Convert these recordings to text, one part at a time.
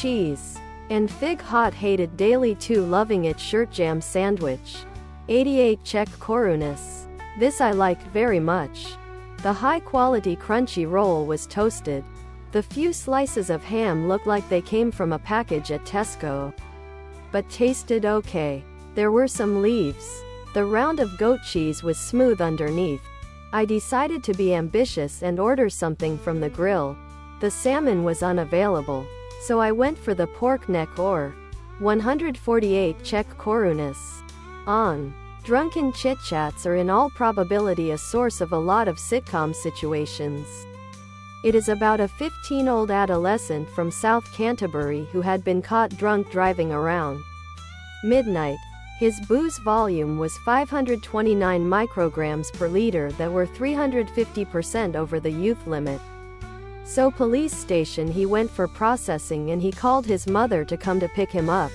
cheese, and fig. Hot hated daily 2 loving it shirt jam sandwich. 88 Czech korunas. This I liked very much. The high-quality crunchy roll was toasted. The few slices of ham looked like they came from a package at Tesco, but tasted okay. There were some leaves. The round of goat cheese was smooth underneath. I decided to be ambitious and order something from the grill. The salmon was unavailable, so I went for the pork neck or 148 Czech korunas. On. Drunken chit-chats are in all probability a source of a lot of sitcom situations. It is about a 15-year-old adolescent from South Canterbury who had been caught drunk driving around midnight. His booze volume was 529 micrograms per liter that were 350% over the youth limit. So police station he went for processing and he called his mother to come to pick him up.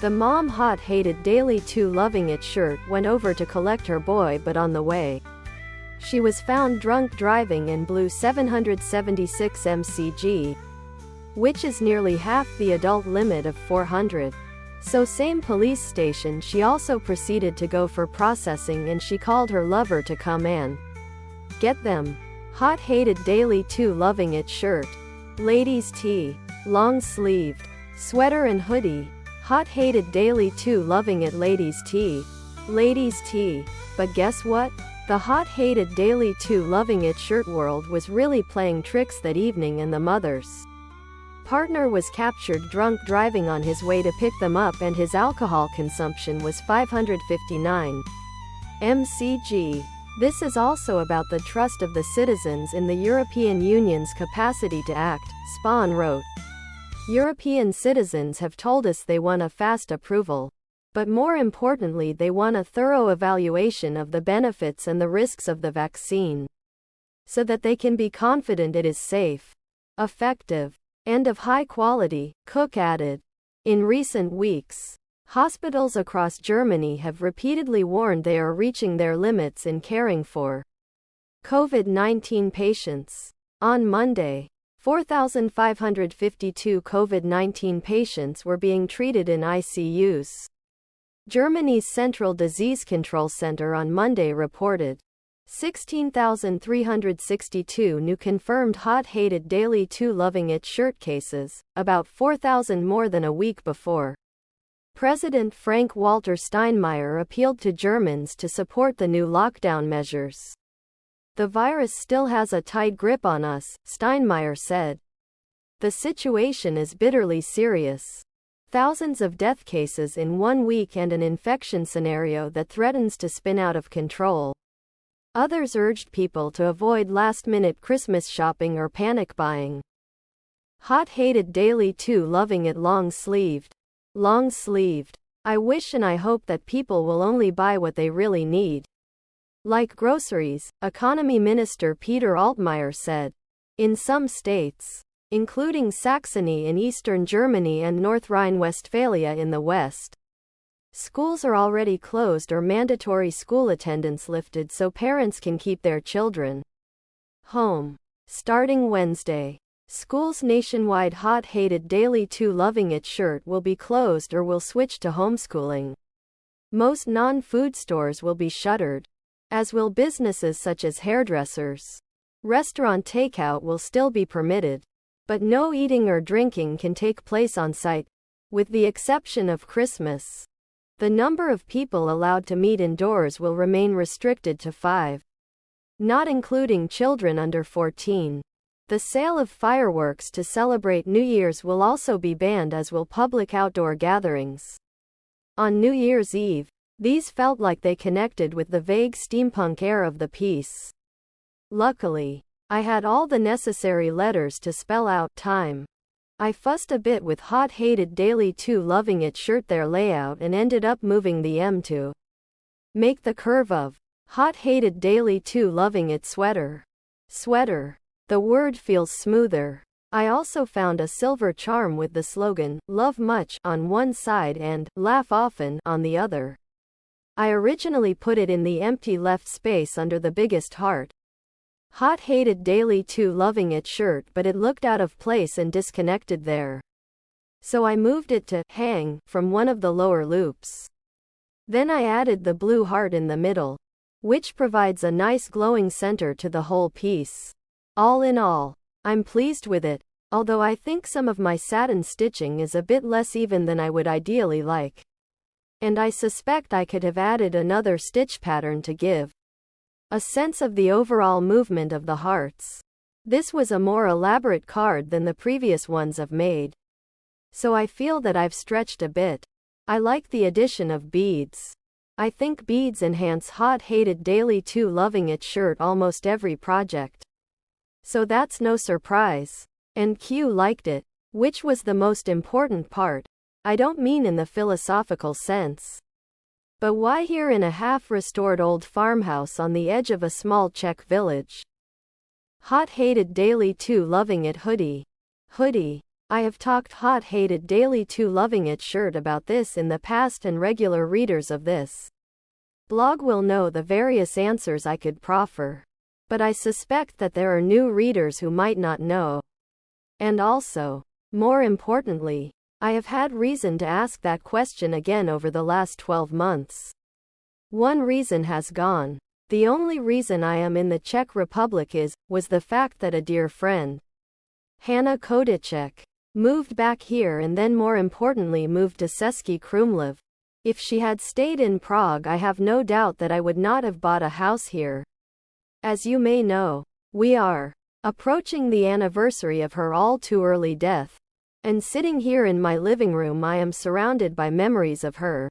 The mom hot hated daily 2 loving it shirt went over to collect her boy, but on the way she was found drunk driving and blew 776 mcg, which is nearly half the adult limit of 400. So same police station she also proceeded to go for processing and she called her lover to come and get them. Hot hated daily 2 loving it shirt. Ladies tee. Long sleeved. Sweater and hoodie. Hot hated daily 2 loving it ladies tee. Ladies tee. But guess what? The hot hated daily 2 loving it shirt world was really playing tricks that evening, and the mother's partner was captured drunk driving on his way to pick them up, and his alcohol consumption was 559 mcg. This is also about the trust of the citizens in the European Union's capacity to act, Spahn wrote. European citizens have told us they want a fast approval. But more importantly, they want a thorough evaluation of the benefits and the risks of the vaccine, so that they can be confident it is safe, effective, and of high quality, Cook added. In recent weeks, hospitals across Germany have repeatedly warned they are reaching their limits in caring for COVID-19 patients. On Monday, 4,552 COVID-19 patients were being treated in ICUs. Germany's Central Disease Control Center on Monday reported 16,362 new confirmed hot hated daily 2 loving it shirt cases, about 4,000 more than a week before. President Frank-Walter Steinmeier appealed to Germans to support the new lockdown measures. The virus still has a tight grip on us, Steinmeier said. The situation is bitterly serious. Thousands of death cases in 1 week and an infection scenario that threatens to spin out of control. Others urged people to avoid last-minute Christmas shopping or panic buying. Hot hated daily 2 loving it long sleeved. Long sleeved. I wish and I hope that people will only buy what they really need. Like groceries, Economy Minister Peter Altmaier said. In some states, including Saxony in eastern Germany and North Rhine-Westphalia in the west, schools are already closed or mandatory school attendance lifted so parents can keep their children home. Starting Wednesday, schools nationwide hot hated daily 2 loving it shirt will be closed or will switch to homeschooling. Most non-food stores will be shuttered, as will businesses such as hairdressers. Restaurant takeout will still be permitted, but no eating or drinking can take place on site, with the exception of Christmas. The number of people allowed to meet indoors will remain restricted to 5, not including children under 14. The sale of fireworks to celebrate New Year's will also be banned, as will public outdoor gatherings. On New Year's Eve, these felt like they connected with the vague steampunk air of the piece. Luckily, I had all the necessary letters to spell out time. I fussed a bit with hot hated daily 2 loving it shirt their layout and ended up moving the M to make the curve of hot hated daily 2 loving it sweater. Sweater. The word feels smoother. I also found a silver charm with the slogan, "Love much," on one side and "Laugh often" on the other. I originally put it in the empty left space under the biggest heart. Hot hated daily 2 loving it shirt, but it looked out of place and disconnected there. so I moved it to hang from one of the lower loops. Then I added the blue heart in the middle, which provides a nice glowing center to the whole piece. All in all, I'm pleased with it, although I think some of my satin stitching is a bit less even than I would ideally like. And I suspect I could have added another stitch pattern to give a sense of the overall movement of the hearts. This was a more elaborate card than the previous ones I've made, so I feel that I've stretched a bit. I like the addition of beads. I think beads enhance Hot Hated Daily 2 Loving It shirt almost every project. So that's no surprise. And Q liked it, which was the most important part. I don't mean in the philosophical sense. But why here in a half-restored old farmhouse on the edge of a small Czech village? Hot Hated Daily 2 Loving It hoodie. I have talked Hot Hated Daily 2 Loving It shirt about this in the past, and regular readers of this blog will know the various answers I could proffer. But I suspect that there are new readers who might not know. And also, more importantly, I have had reason to ask that question again over the last 12 months. One reason has gone. The only reason I am in the Czech Republic was the fact that a dear friend, Hana Kodicek, moved back here and then more importantly moved to Český Krumlov. If she had stayed in Prague, I have no doubt that I would not have bought a house here. As you may know, we are approaching the anniversary of her all too early death. And sitting here in my living room, I am surrounded by memories of her.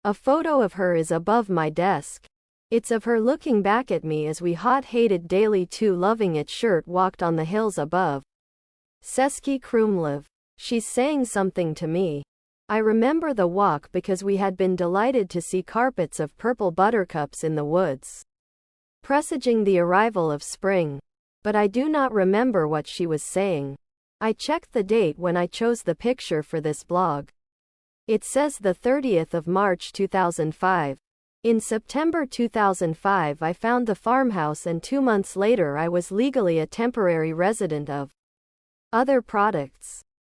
A photo of her is above my desk. It's of her looking back at me as we Hot Hated Daily 2 Loving It shirt walked on the hills above Český Krumlov. She's saying something to me. I remember the walk because we had been delighted to see carpets of purple buttercups in the woods, presaging the arrival of spring. But I do not remember what she was saying. I checked the date when I chose the picture for this blog. It says the 30th of March 2005. In September 2005 I found the farmhouse, and 2 months later I was legally a temporary resident of other products.